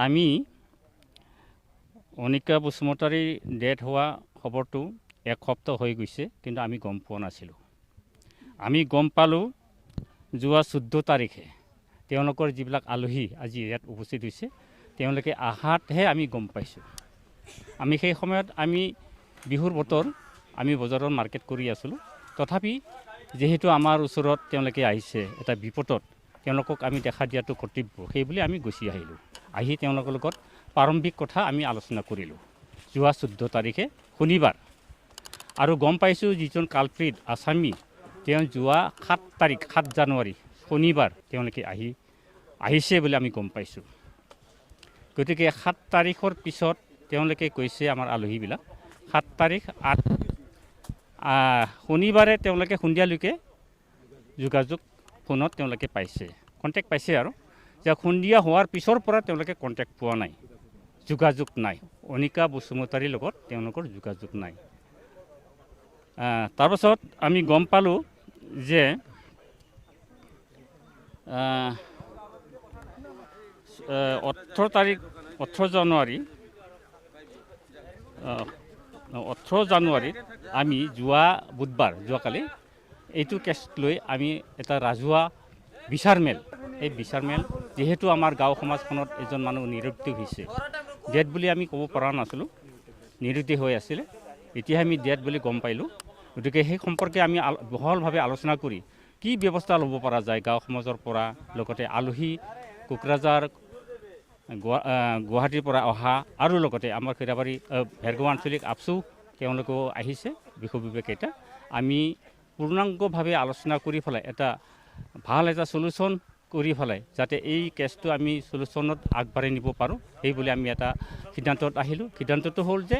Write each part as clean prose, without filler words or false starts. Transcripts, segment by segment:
আমি অনিকা বসুমতাৰী ডেথ হোৱা খবৰটো এক সপ্তাহ হৈ গৈছে, কিন্তু আমি গম পোৱা নাছিলোঁ। আমি গম পালোঁ যোৱা 14 তাৰিখে তেওঁলোকৰ যিবিলাক আলহী আজি ইয়াত উপস্থিত হৈছে তেওঁলোকে আহাতহে আমি গম পাইছোঁ। আমি সেই সময়ত আমি বিহুৰ বতৰ আমি বজাৰত মাৰ্কেট কৰি আছিলোঁ। তথাপি যেহেতু আমাৰ ওচৰত তেওঁলোকে আহিছে এটা বিপদত, তেওঁলোকক আমি দেখা দিয়াটো কৰ্তব্য, সেইবুলি আমি গুচি আহিলোঁ। আহি তেওঁলোকৰ লগত প্ৰাৰম্ভিক কথা আমি আলোচনা কৰিলোঁ যোৱা 14 তাৰিখে শনিবাৰ। আৰু গম পাইছোঁ যিজন কালপ্ৰিট আছামী তেওঁ যোৱা 7 জানুৱাৰী শনিবাৰ তেওঁলোকে আহিছে বুলি আমি গম পাইছোঁ। গতিকে 7 তাৰিখৰ পিছত তেওঁলোকে কৈছে আমাৰ আলহীবিলাক 7 তাৰিখ 8 শনিবাৰে তেওঁলোকে সন্ধিয়ালৈকে যোগাযোগ ফোনত তেওঁলোকে পাইছে, কণ্টেক্ট পাইছে আৰু যে সন্ধিয়া হোৱাৰ পিছৰ পৰা তেওঁলোকে কণ্টেক্ট পোৱা নাই, যোগাযোগ নাই। অনিকা বসুমতাৰীৰ লগত তেওঁলোকৰ যোগাযোগ নাই। তাৰপাছত আমি গম পালোঁ যে 18 জানুৱাৰীত আমি যোৱাকালি এইটো কেছ লৈ আমি এটা ৰাজহুৱা বিচাৰ মেল, এই বিচাৰ মেল যিহেতু আমাৰ গাঁও সমাজখনত এজন মানুহ নিৰুদ্দেশ হৈছে, ডেথ বুলি আমি ক'ব পৰা নাছিলোঁ, নিৰুদ্দেশ হৈ আছিলে। এতিয়া আমি ডেথ বুলি গম পাইলোঁ। গতিকে সেই সম্পৰ্কে আমি বহলভাৱে আলোচনা কৰি কি ব্যৱস্থা ল'ব পৰা যায় গাঁও সমাজৰ পৰা, লগতে আলহী কোকৰাঝাৰ গুৱাহাটীৰ পৰা অহা আৰু লগতে আমাৰ খৈৰাবাৰী ভেৰগাঁও আঞ্চলিক আপচু তেওঁলোকেও আহিছে বিষয় বিবেকেইটা। আমি পূৰ্ণাংগভাৱে আলোচনা কৰি পেলাই এটা ভাল এটা চলুশ্যন কৰি পেলাই যাতে এই কেছটো আমি চলুশ্যনত আগবাঢ়ি নিব পাৰোঁ, সেইবুলি আমি এটা সিদ্ধান্তত আহিলোঁ। সিদ্ধান্তটো হ'ল যে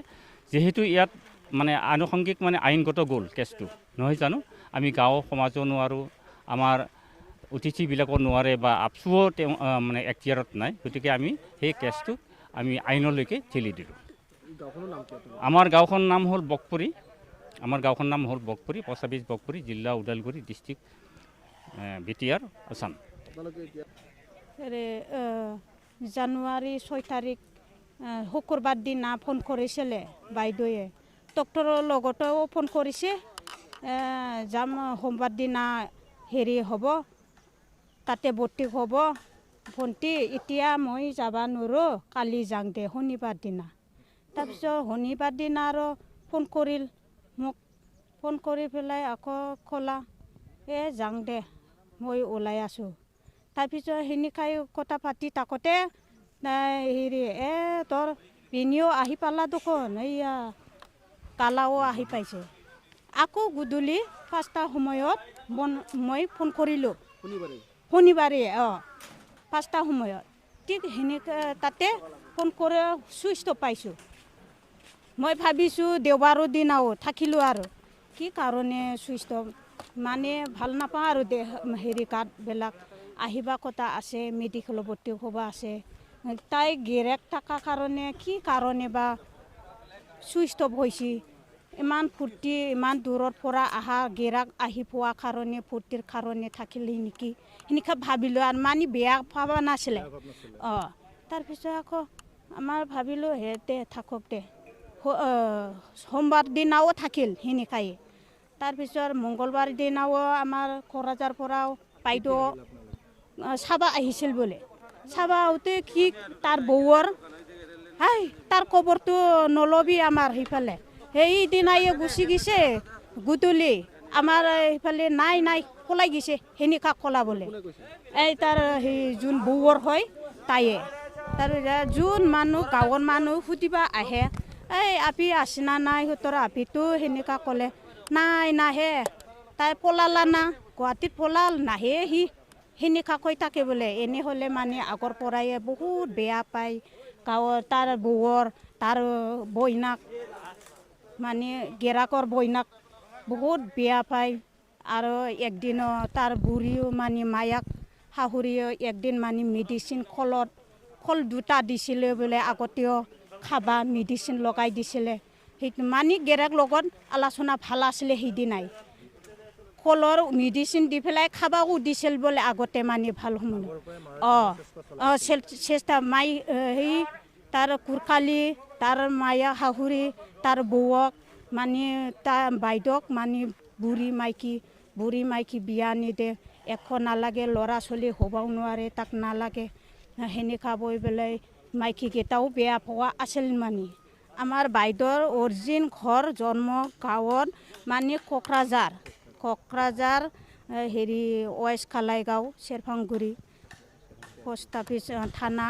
যিহেতু ইয়াত মানে আনুষংগিক মানে আইনগত গ'ল কেছটো, নহয় জানো? আমি গাঁও সমাজো নোৱাৰোঁ, আমাৰ অতিথিবিলাকো নোৱাৰে বা আপচুও তেওঁ মানে এখতিয়াৰত নাই। গতিকে আমি সেই কেছটো আমি আইনলৈকে ঠেলি দিলোঁ। আমাৰ গাঁওখনৰ নাম হ'ল বকপুৰী। পোষ্ট অফিচ বকপুৰী, জিলা ওদালগুৰি, ডিষ্ট্ৰিক্ট বিটিআৰ, আসাম। জানুৱাৰী 6 তাৰিখ শুকুৰবাৰ দিনা ফোন কৰিছিলে বাইদেৱে, ডক্টৰৰ লগতেও ফোন কৰিছে, যাম সোমবাৰ দিনা হ'ব, তাতে ভৰ্তি হ'ব ভণ্টি, এতিয়া মই যাব নোৱাৰোঁ, কালি যাং দে শনিবাৰ দিনা। তাৰপিছত শনিবাৰ দিনা আৰু ফোন কৰিল মোক, ফোন কৰি পেলাই আকৌ ক'লা যাং দে মই ওলাই আছোঁ। তাৰপিছত সেনেকাই কথা পাতি থাকোঁতে তোৰ ভিনিও আহি পালা দেখোন, এইয়া কালাও আহি পাইছে। আকৌ গধূলি 5টা সময়ত মই ফোন কৰিলোঁ, শনিবাৰে 5টা সময়ত। ঠিক সেনেকৈ তাতে ফোন কৰি চুইচ অফ পাইছোঁ। মই ভাবিছোঁ দেওবাৰৰ দিনাও থাকিলোঁ আৰু কি কাৰণে চুইচ অফ, মানে ভাল নাপাওঁ আৰু কাৰ্ডবিলাক আহিবা কথা আছে, মেডিকেলত ভৰ্তি হ'ব আছে। তাই গিৰেক থকাৰ কাৰণে কি কাৰণে বা চুইচ অফ হৈছে, ইমান ফূৰ্তি, ইমান দূৰৰ পৰা অহা গিৰাক আহি পোৱা কাৰণে ফূৰ্তিৰ কাৰণে থাকিলে নেকি, সেনেকৈ ভাবিলোঁ আৰু মানে বেয়া পাবা নাছিলে। তাৰপিছত আকৌ আমাৰ ভাবিলোঁ দে থাকক দে, সোমবাৰ দিনাও থাকিল সেনেকাই। তাৰপিছত মংগলবাৰ দিনাও আমাৰ কোকৰাঝাৰৰ পৰাও বাইদেউ চাব আহিছিল বোলে। চাব আহোঁতে কি তাৰ বৌৰ তাৰ খবৰটো নলবি আমাৰ সেইফালে, সেইদিনাই গুচি গৈছে গধূলি, আমাৰ সেইফালে নাই পলাই গৈছে, সেনেকা ক'লা বোলে। তাৰ সেই যোন বৌৰ হয় তায়ে। তাৰপিছত যোন মানুহ গাঁৱৰ মানুহ সুধিবা আহে, আপি আছিনা নাই, সিহঁতৰ আপিটো সেনেকা ক'লে, নাই নাহে, তাই পলালা না, গুৱাহাটীত পলাল, নাহে সি, সেনেকা কৈ থাকে বোলে। এনেহ'লে মানে আগৰ পৰাই বহুত বেয়া পায় গাঁৱৰ, তাৰ বৌৰ, তাৰ বইনাক মানে গিৰাকৰ বইনাক বহুত বেয়া পায়। আৰু একদিনো তাৰ বুঢ়ীও মানে মায়াক শাহুৰিও একদিন মানে মেডিচিন কল 2টা দিছিলে বোলে, আগতেও খাবা মেডিচিন লগাই দিছিলে। সেইটো মানে গিৰাক লগত আলোচনা ভাল আছিলে সেইদিনাই। কলৰ মেডিচিন দি পেলাই খাবাও দিছিল বোলে আগতে মানে ভাল সময় চেষ্টা মাই সেই তাৰ কুৰকালি তাৰ মায়া শাহুৰি তাৰ বৌক মানে তাৰ বাইদেউক মানে বুঢ়ী মাইকী বিয়া নিদে একো নালাগে ল'ৰা ছোৱালী হ'বও নোৱাৰে তাক নালাগে সেনেকা বৈ পেলাই মাইকীকেইটাও বেয়া পোৱা আছিল মানে আমাৰ বাইদেউৰ অৰিজিন ঘৰ জন্ম গাঁৱত মানে কোকৰাঝাৰ হেৰি ৱেষ্ট কালাইগাঁও চেৰফাংগুৰি পোষ্ট অফিচ থানা